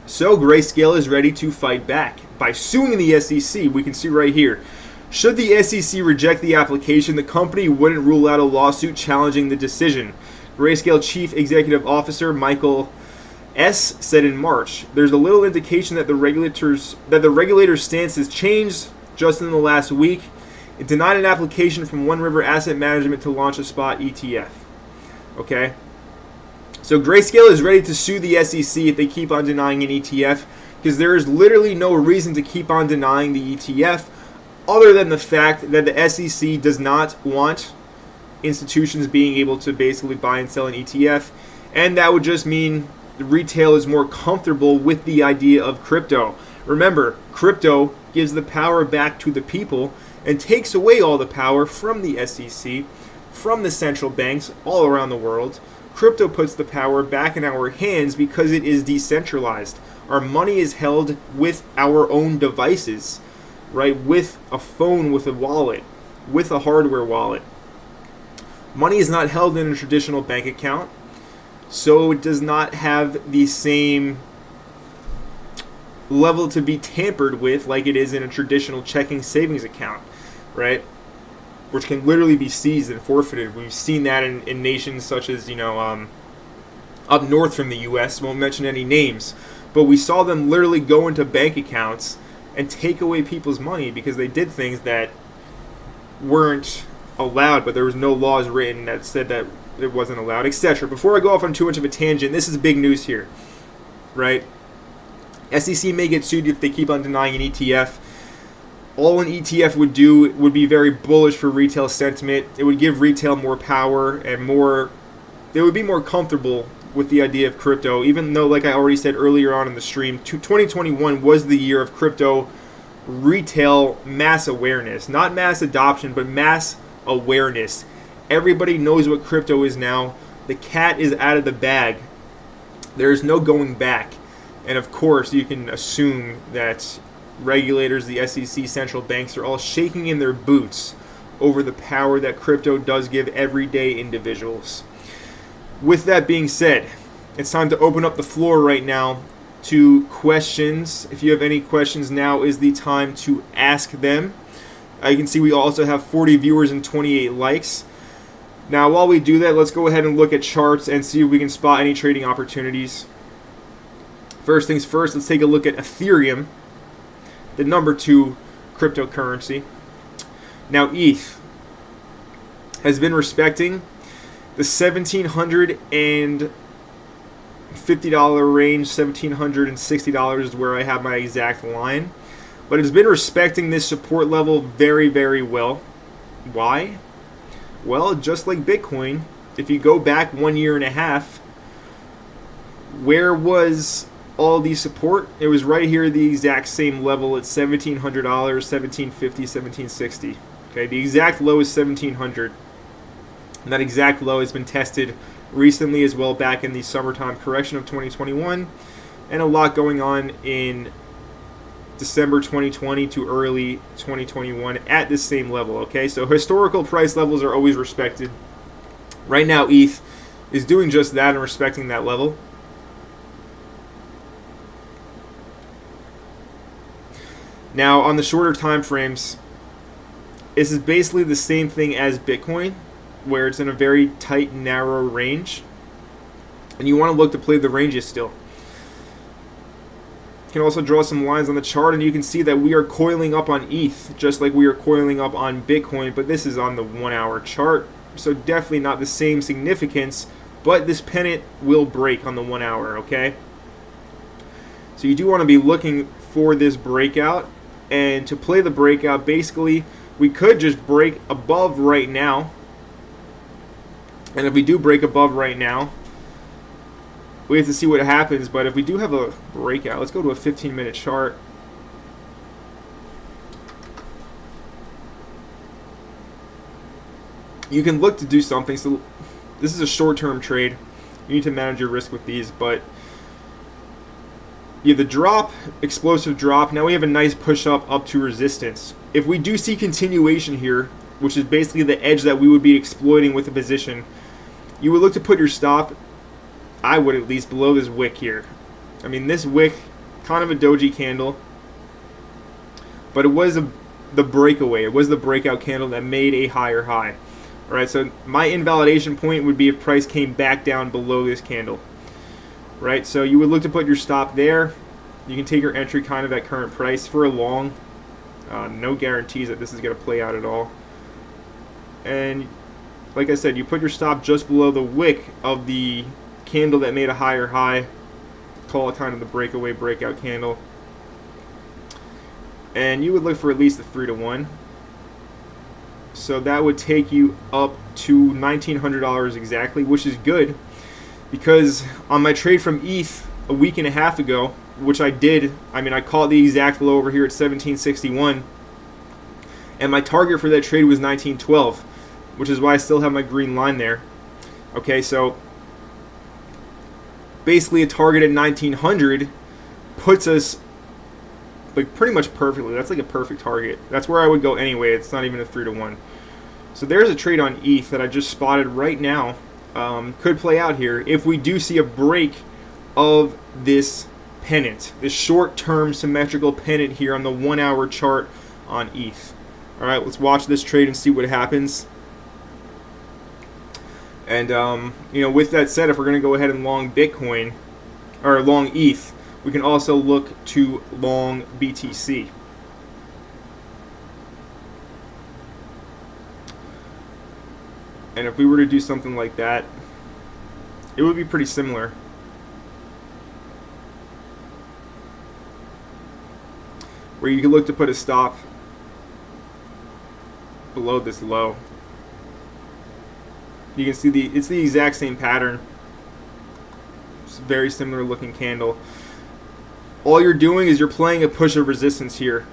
So Grayscale is ready to fight back by suing the SEC. We can see right here. Should the SEC reject the application, the company wouldn't rule out a lawsuit challenging the decision. Grayscale Chief Executive Officer Michael S. said in March, "There's a little indication that the regulator's stance has changed just in the last week. It denied an application from One River Asset Management to launch a spot ETF." Okay? So Grayscale is ready to sue the SEC if they keep on denying an ETF, because there is literally no reason to keep on denying the ETF other than the fact that the SEC does not want institutions being able to basically buy and sell an ETF, and that would just mean the retail is more comfortable with the idea of crypto. Remember, crypto gives the power back to the people and takes away all the power from the SEC, from the central banks all around the world. Crypto puts the power back in our hands because it is decentralized. Our money is held with our own devices, right? With a phone, with a wallet, with a hardware wallet. Money is not held in a traditional bank account, so it does not have the same level to be tampered with like it is in a traditional checking savings account, right? Which can literally be seized and forfeited. We've seen that in nations such as, up north from the U.S. Won't mention any names, but we saw them literally go into bank accounts and take away people's money because they did things that weren't allowed, but there was no laws written that said that it wasn't allowed, etc. Before I go off on too much of a tangent, this is big news here, right? SEC may get sued if they keep on denying an ETF. All an ETF would do would be very bullish for retail sentiment. It would give retail more power and they would be more comfortable with the idea of crypto, even though, like I already said earlier on in the stream, 2021 was the year of crypto retail mass awareness. Not mass adoption, but mass awareness. Everybody knows what crypto is now. The cat is out of the bag. There's no going back. And of course, you can assume that regulators, the SEC, central banks are all shaking in their boots over the power that crypto does give everyday individuals. With that being said, it's time to open up the floor right now to questions. If you have any questions, now is the time to ask them. You can see we also have 40 viewers and 28 likes. Now, while we do that, let's go ahead and look at charts and see if we can spot any trading opportunities. First things first, let's take a look at Ethereum, the number 2 cryptocurrency. Now, ETH has been respecting the $1,750 range. $1,760 is where I have my exact line. But it's been respecting this support level very, very well. Why? Well, just like Bitcoin, if you go back 1.5 years, where was all the support? It was right here, the exact same level at $1,700, $1,750, $1,760. Okay, the exact low is $1,700. And that exact low has been tested recently as well, back in the summertime correction of 2021, and a lot going on in December 2020 to early 2021 at the same level. Okay, so historical price levels are always respected. Right now, ETH is doing just that and respecting that level. Now, on the shorter time frames, this is basically the same thing as Bitcoin, where it's in a very tight, narrow range. And you want to look to play the ranges still. You can also draw some lines on the chart, and you can see that we are coiling up on ETH, just like we are coiling up on Bitcoin, but this is on the 1 hour chart, so definitely not the same significance, but this pennant will break on the 1 hour, okay? So you do want to be looking for this breakout, and to play the breakout, basically, we could just break above right now, And if we do break above right now, we have to see what happens. But if we do have a breakout, let's go to a 15-minute chart. You can look to do something. So this is a short-term trade. You need to manage your risk with these. But you have the drop, explosive drop. Now we have a nice push up to resistance. If we do see continuation here, which is basically the edge that we would be exploiting with a position, you would look to put your stop, I would at least, below this wick here. I mean, this wick, kind of a doji candle, but it was the breakaway. It was the breakout candle that made a higher high. All right, so my invalidation point would be if price came back down below this candle. Right, so you would look to put your stop there. You can take your entry kind of at current price for a long. No guarantees that this is going to play out at all. And like I said, you put your stop just below the wick of the candle that made a higher high. Call it kind of the breakaway breakout candle. And you would look for at least a 3-to-1. So that would take you up to $1,900 exactly, which is good. Because on my trade from ETH a week and a half ago, which I did, I mean, I caught the exact low over here at 1761, and my target for that trade was 1912, which is why I still have my green line there. Okay, so basically a target at 1900 puts us like pretty much perfectly. That's like a perfect target. That's where I would go anyway. It's not even a 3-to-1. So there's a trade on ETH that I just spotted right now. Could play out here if we do see a break of this pennant, this short-term symmetrical pennant here on the 1-hour chart on ETH. All right, let's watch this trade and see what happens. And you know, with that said, if we're going to go ahead and long Bitcoin or long ETH, we can also look to long BTC. And if we were to do something like that, it would be pretty similar. Where you can look to put a stop below this low. You can see it's the exact same pattern. It's a very similar looking candle. All you're doing is you're playing a push of resistance here.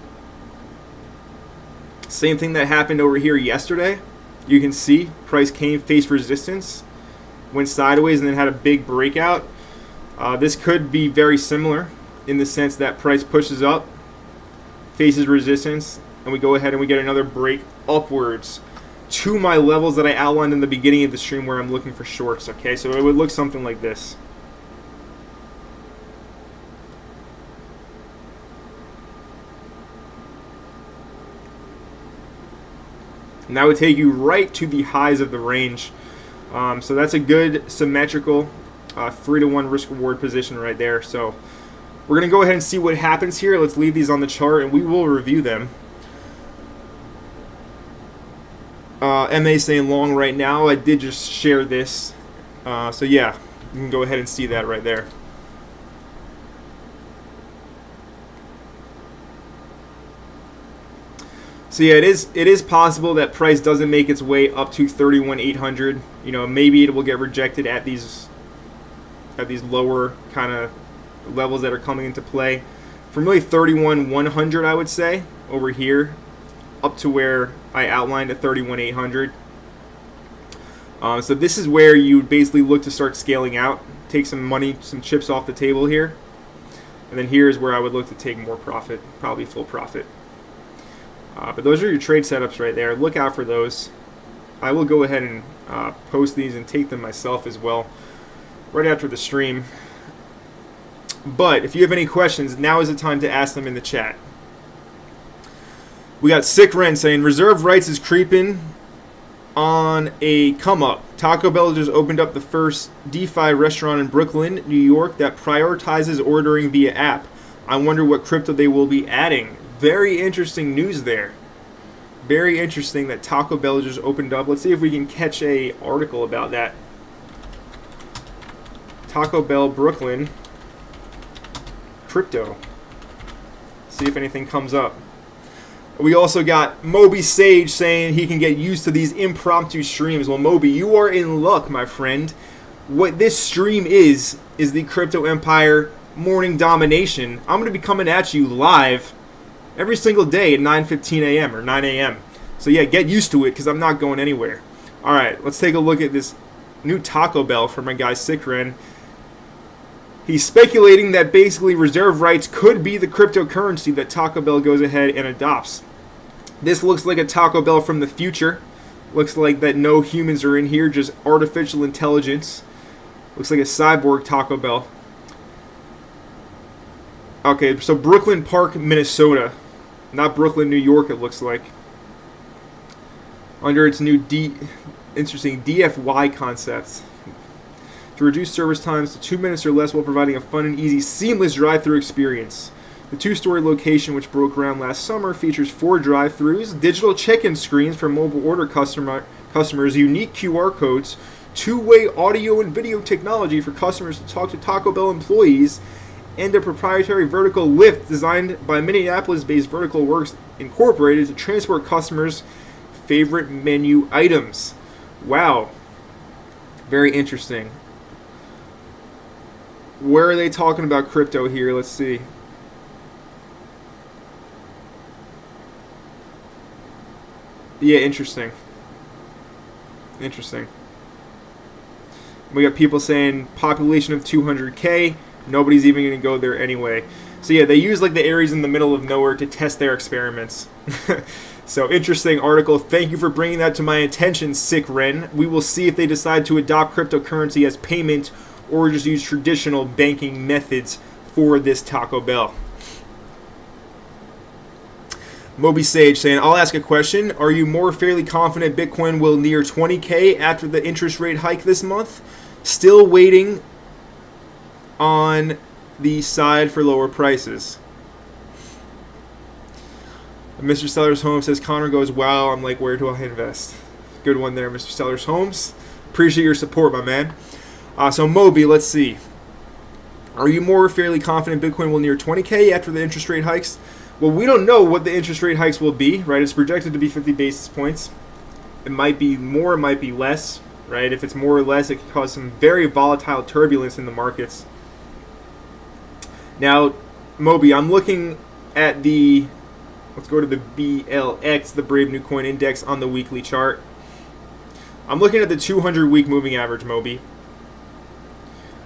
Same thing that happened over here yesterday. You can see price faced resistance, went sideways, and then had a big breakout. This could be very similar in the sense that price pushes up, faces resistance, and we go ahead and we get another break upwards to my levels that I outlined in the beginning of the stream where I'm looking for shorts. Okay, so it would look something like this. And that would take you right to the highs of the range. So that's a good symmetrical 3-to-1 risk-reward position right there. So we're going to go ahead and see what happens here. Let's leave these on the chart and we will review them. MA saying long right now. I did just share this. So yeah, you can go ahead and see that right there. So yeah, it is possible that price doesn't make its way up to 31,800. You know, maybe it will get rejected at these lower kind of levels that are coming into play. From really 31,100, I would say, over here, up to where I outlined at 31,800. So this is where you would basically look to start scaling out, take some money, some chips off the table here, and then here's where I would look to take more profit, probably full profit. But those are your trade setups right there. Look out for those. I will go ahead and post these and take them myself as well right after the stream. But if you have any questions, now is the time to ask them in the chat. We got Sick Ren saying, Reserve Rights is creeping on a come up. Taco Bell just opened up the first DeFi restaurant in Brooklyn, New York that prioritizes ordering via app. I wonder what crypto they will be adding. Very interesting news there. Very interesting that Taco Bell just opened up. Let's see if we can catch a article about that. Taco Bell Brooklyn crypto. See if anything comes up. We also got Moby Sage saying he can get used to these impromptu streams. Well, Moby, you are in luck, my friend. What this stream is the Crypto Empire Morning Domination. I'm going to be coming at you live every single day at 9:15 a.m. or 9 a.m. So yeah, get used to it because I'm not going anywhere. All right, let's take a look at this new Taco Bell from my guy Sikren. He's speculating that basically reserve rights could be the cryptocurrency that Taco Bell goes ahead and adopts. This looks like a Taco Bell from the future. Looks like that no humans are in here, just artificial intelligence. Looks like a cyborg Taco Bell. Okay, so Brooklyn Park, Minnesota. Not Brooklyn, New York, it looks like. Under its new interesting DFY concept. To reduce service times to 2 minutes or less while providing a fun and easy, seamless drive-thru experience. The two-story location, which broke ground last summer, features 4 drive-thrus, digital check-in screens for mobile order customers, unique QR codes, two-way audio and video technology for customers to talk to Taco Bell employees, and a proprietary vertical lift designed by Minneapolis-based Vertical Works Incorporated to transport customers' favorite menu items. Wow. Very interesting. Where are they talking about crypto here? Let's see. Yeah, interesting. Interesting. We got people saying population of 200K. Nobody's even going to go there anyway. So yeah, they use like the areas in the middle of nowhere to test their experiments. So interesting article. Thank you for bringing that to my attention, Sick Ren. We will see if they decide to adopt cryptocurrency as payment or just use traditional banking methods for this Taco Bell. Moby Sage saying, I'll ask a question. Are you more fairly confident Bitcoin will near 20K after the interest rate hike this month? Still waiting on the side for lower prices. Mr. Sellers Home says, Connor goes, wow, I'm like, where do I invest? Good one there, Mr. Sellers Homes. Appreciate your support, my man. So Moby, let's see. Are you more fairly confident Bitcoin will near 20K after the interest rate hikes? Well, we don't know what the interest rate hikes will be, right? It's projected to be 50 basis points. It might be more, it might be less, right? If it's more or less, it could cause some very volatile turbulence in the markets. Now, Moby, I'm looking at the, let's go to the BLX, the Brave New Coin Index on the weekly chart. I'm looking at the 200-week moving average, Moby.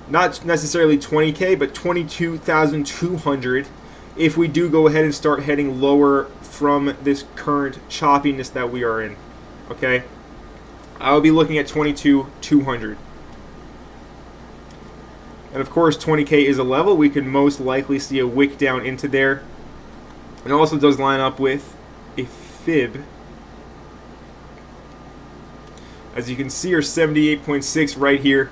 Not necessarily 20K, but 22,200 if we do go ahead and start heading lower from this current choppiness that we are in. Okay? I'll be looking at 22,200. And of course, 20K is a level. We could most likely see a wick down into there. It also does line up with a fib. As you can see, our 78.6 right here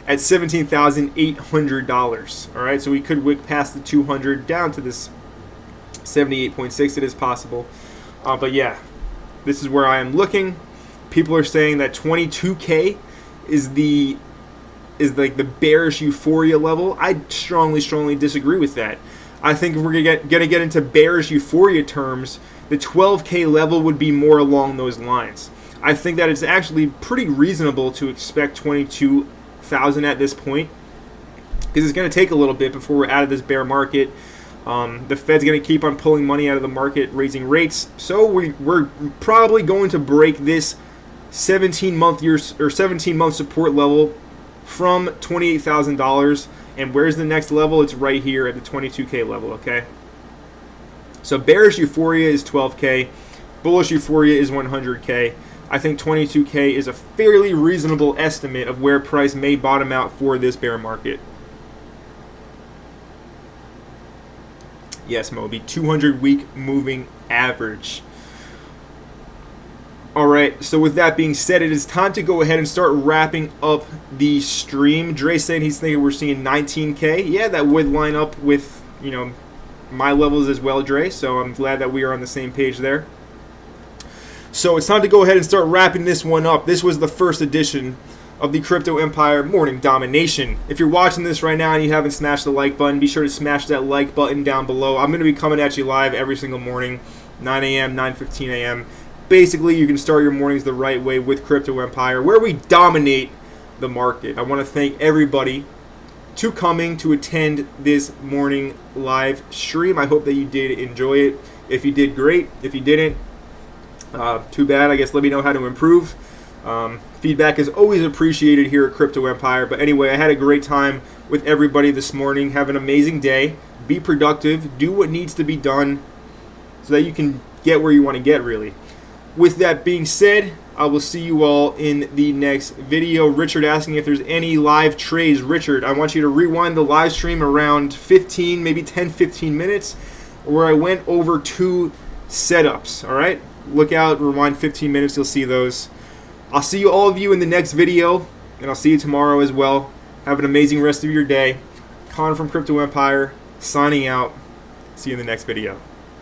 at $17,800. All right, so we could wick past the 200 down to this 78.6. It is possible, but yeah, this is where I am looking. People are saying that 22K is like the bearish euphoria level. I strongly disagree with that. I think if we're gonna get into bearish euphoria terms, the 12K level would be more along those lines. I think that it's actually pretty reasonable to expect 22,000 at this point, because it's going to take a little bit before we're out of this bear market. The Fed's going to keep on pulling money out of the market, raising rates. So we're probably going to break this 17-month support level from $28,000. And where's the next level? It's right here at the 22K level. Okay. So bearish euphoria is 12K, bullish euphoria is 100K. I think 22K is a fairly reasonable estimate of where price may bottom out for this bear market. Yes, Moby, 200-week moving average. All right, so with that being said, it is time to go ahead and start wrapping up the stream. Dre's saying he's thinking we're seeing 19K. Yeah, that would line up with, my levels as well, Dre, so I'm glad that we are on the same page there. So it's time to go ahead and start wrapping this one up. This was the first edition of the Crypto Empire Morning Domination. If you're watching this right now and you haven't smashed the like button, be sure to smash that like button down below. I'm going to be coming at you live every single morning, 9 a.m., 9:15 a.m. Basically, you can start your mornings the right way with Crypto Empire, where we dominate the market. I want to thank everybody coming to attend this morning live stream. I hope that you did enjoy it. If you did, great. If you didn't, too bad. I guess let me know how to improve. Feedback is always appreciated here at Crypto Empire. But anyway, I had a great time with everybody this morning. Have an amazing day. Be productive. Do what needs to be done so that you can get where you want to get, really. With that being said, I will see you all in the next video. Richard asking if there's any live trades. Richard, I want you to rewind the live stream around 15, maybe 10, 15 minutes, where I went over 2 setups, all right? Look out, rewind 15 minutes, you'll see those. I'll see you all of you in the next video, and I'll see you tomorrow as well. Have an amazing rest of your day. Con from Crypto Empire, signing out. See you in the next video.